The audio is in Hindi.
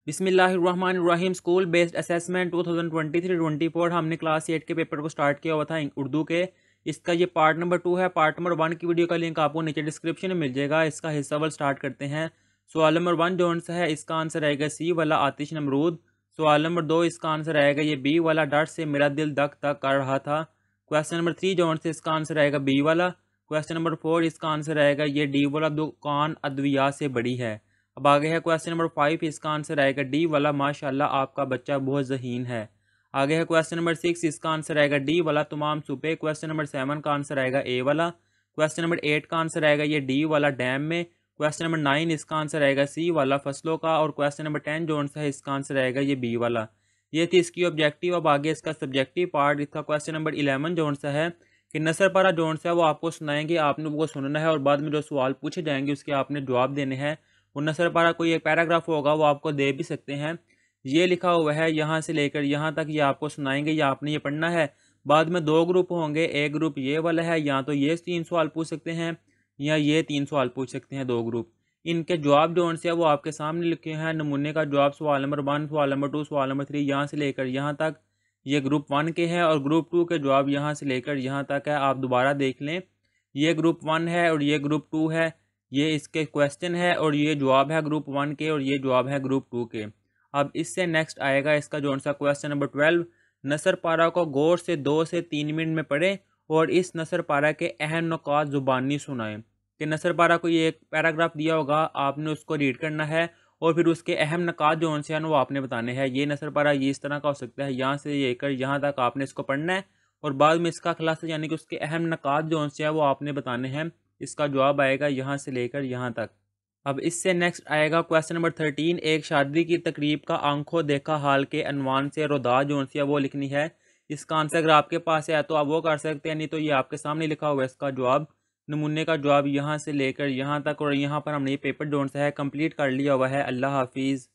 बिस्मिल्लाहिर्रहमानिर्रहीम। स्कूल बेस्ड असेसमेंट 2023-24 हमने क्लास 8 के पेपर को स्टार्ट किया हुआ था उर्दू के। इसका ये पार्ट नंबर 2 है। पार्ट नंबर 1 की वीडियो का लिंक आपको नीचे डिस्क्रिप्शन में मिल जाएगा। इसका हिस्सा वाल स्टार्ट करते हैं। सवाल नंबर 1 जो आंसर है इसका आंसर आएगा सी वाला आतिश नमरूद। सवाल नंबर 2 इसका आंसर आएगा ये बी वाला डर से मेरा दिल धक धक कर रहा था। क्वेश्चन नंबर 3 जो आंसर इसका आंसर आएगा बी वाला। क्वेश्चन नंबर 4 इसका आंसर आएगा ये डी वाला दुकान अद्विया से बड़ी है। अब आगे है क्वेश्चन नंबर 5, इसका आंसर आएगा डी वाला माशाल्लाह आपका बच्चा बहुत ज़हीन है। आगे है क्वेश्चन नंबर 6, इसका आंसर आएगा डी वाला तमाम सुपे। क्वेश्चन नंबर 7 का आंसर आएगा ए वाला। क्वेश्चन नंबर 8 का आंसर आएगा ये डी वाला डैम में। क्वेश्चन नंबर 9 इसका आंसर आएगा सी वाला फसलों का। और क्वेश्चन नंबर 10 जो आंसर है इसका आंसर आएगा ये बी वाला। ये थी इसकी ऑब्जेक्टिव। अब आगे इसका सब्जेक्टिव पार्ट। इसका क्वेश्चन नंबर 11 जो आंसर है कि नसर पारा जो आंसर है वो आपको सुनाएंगे, आपने वो सुनना है और बाद में जो सवाल पूछे जाएंगे उसके आपने जवाब देने हैं। वो नसर पारा कोई एक पैराग्राफ होगा वो आपको दे भी सकते हैं। ये लिखा हुआ है यहाँ से लेकर यहाँ तक, ये आपको सुनाएंगे या आपने ये पढ़ना है। बाद में 2 ग्रुप होंगे, एक ग्रुप ये वाला है, या तो ये 3 सवाल पूछ सकते हैं या ये 3 सवाल पूछ सकते हैं 2 ग्रुप। इनके जवाब जो आंसर है वो आपके सामने लिखे हैं। नमूने का जवाब सवाल नंबर 1, सवाल नंबर 2, सवाल नंबर 3 यहाँ से लेकर यहाँ तक ये ग्रुप 1 के हैं और ग्रुप 2 के जवाब यहाँ से लेकर यहाँ तक है। आप दोबारा देख लें, ये ग्रुप 1 है और ये ग्रुप 2 है। ये इसके क्वेश्चन है और ये जवाब है ग्रुप 1 के और ये जवाब है ग्रुप 2 के। अब इससे नेक्स्ट आएगा इसका जो सा क्वेश्चन नंबर 12। नसर पारा को गौर से 2 से 3 मिनट में पढ़ें और इस नसर पारा के अहम नुकात ज़ुबानी सुनाएं। कि नसर पारा को ये एक पैराग्राफ दिया होगा, आपने उसको रीड करना है और फिर उसके अहम नुकात जो से हैं वो आपने बताने हैं। ये नसर पारा ये इस तरह का हो सकता है, यहाँ से लेकर यहाँ तक आपने इसको पढ़ना है और बाद में इसका खुलासा यानी कि उसके अहम नुकात जो से हैं वो आपने बताने हैं। इसका जवाब आएगा यहाँ से लेकर यहाँ तक। अब इससे नेक्स्ट आएगा क्वेश्चन नंबर 13। एक शादी की तकरीब का आंखों देखा हाल के अनवान से रोदा जो सी है वो लिखनी है। इसका आंसर अगर आपके पास है तो आप वो कर सकते हैं, नहीं तो ये आपके सामने लिखा हुआ है इसका जवाब। नमूने का जवाब यहाँ से लेकर यहाँ तक और यहाँ पर हमने ये पेपर जो है कंप्लीट कर लिया हुआ है। अल्लाह हाफिज़।